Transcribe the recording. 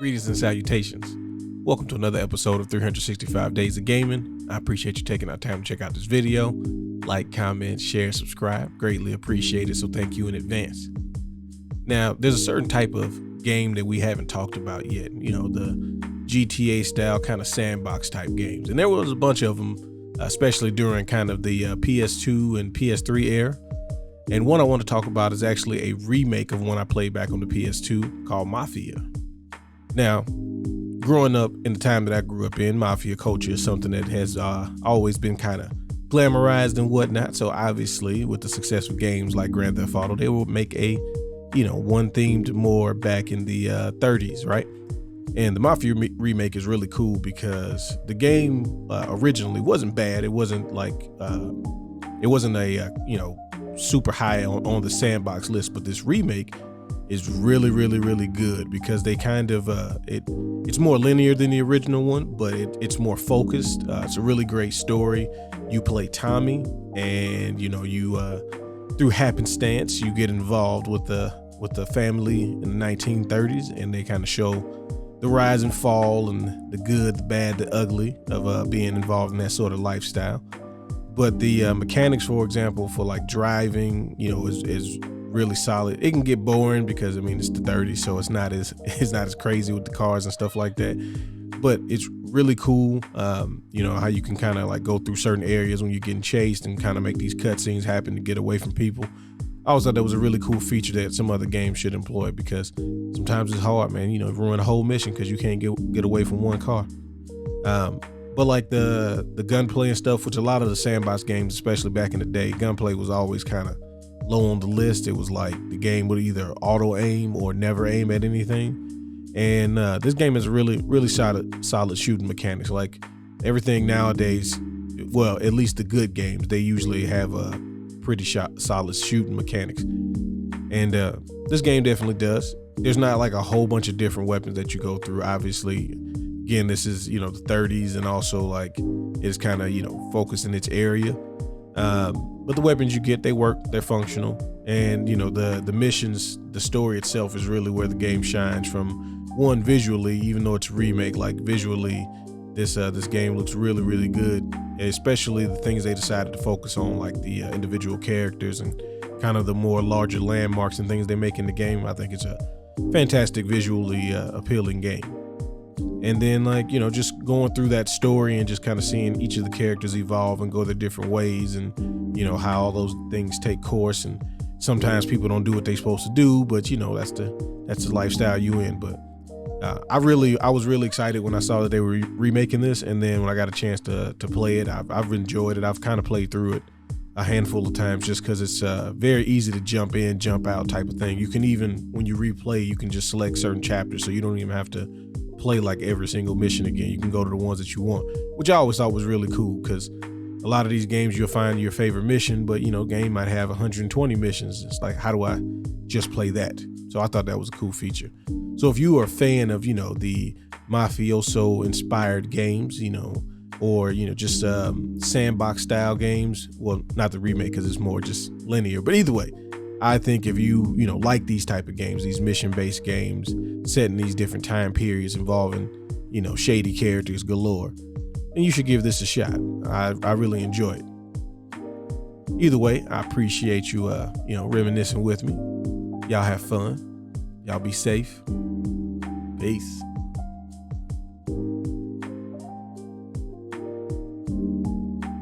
Greetings and salutations. Welcome to another episode of 365 Days of Gaming. I appreciate you taking our time to check out this video. Like, comment, share, subscribe. Greatly appreciated, so thank you in advance. Now, there's a certain type of game that we haven't talked about yet. You know, the GTA style kind of sandbox type games. And there was a bunch of them, especially during kind of the PS2 and PS3 era. And one I want to talk about is actually a remake of one I played back on the PS2 called Mafia. Now, growing up in the time that I grew up in, Mafia culture is something that has always been kind of glamorized and whatnot. So obviously, with the success of games like Grand Theft Auto, they will make a, one themed more back in the 30s, right? And the Mafia remake is really cool because the game originally wasn't bad. It wasn't like it wasn't a super high on the sandbox list, but this remake is really good because they kind of it's more linear than the original one, but it's more focused. It's a really great story. You play Tommy, and you through happenstance you get involved with the family in the 1930s, and they kind of show the rise and fall and the good, the bad, the ugly of being involved in that sort of lifestyle. But the mechanics, for example, for like driving, is really solid. It can get boring because it's the 30s, so it's not as crazy with the cars and stuff like that. But it's really cool, how you can kind of like go through certain areas when you're getting chased and kind of make these cutscenes happen to get away from people. I always thought that was a really cool feature that some other games should employ, because sometimes it's hard, man. Ruin a whole mission because you can't get away from one car. But like the gunplay and stuff, which a lot of the sandbox games, especially back in the day, gunplay was always kind of low on the list. It was like the game would either auto aim or never aim at anything. And this game is really solid shooting mechanics. Like everything nowadays, well, at least the good games, they usually have a pretty solid shooting mechanics. And this game definitely does. There's not like a whole bunch of different weapons that you go through. Obviously, again, this is, the 30s, and also like it's kind of, focused in its area. But the weapons you get, they work, they're functional. And, the missions, the story itself is really where the game shines from. One, visually, even though it's a remake, like visually, this game looks really good, especially the things they decided to focus on, like the individual characters and kind of the more larger landmarks and things they make in the game. I think it's a fantastic, visually appealing game. And then just going through that story and just kind of seeing each of the characters evolve and go their different ways, and how all those things take course. And sometimes people don't do what they're supposed to do, but that's the lifestyle you in. But I was really excited when I saw that they were remaking this, and then when I got a chance to play it, I've enjoyed it. I've kind of played through it a handful of times just because it's very easy to jump in, jump out type of thing. You can even, when you replay, you can just select certain chapters, so you don't even have to play like every single mission again. You can go to the ones that you want, which I always thought was really cool, because a lot of these games you'll find your favorite mission, but game might have 120 missions. It's like, how do I just play that? So I thought that was a cool feature. So if you are a fan of the mafioso inspired games, or just sandbox style games, well, not the remake because it's more just linear, but either way, I think if you like these type of games, these mission-based games set in these different time periods involving shady characters galore, then you should give this a shot. I really enjoy it. Either way, I appreciate you reminiscing with me. Y'all have fun. Y'all be safe. Peace.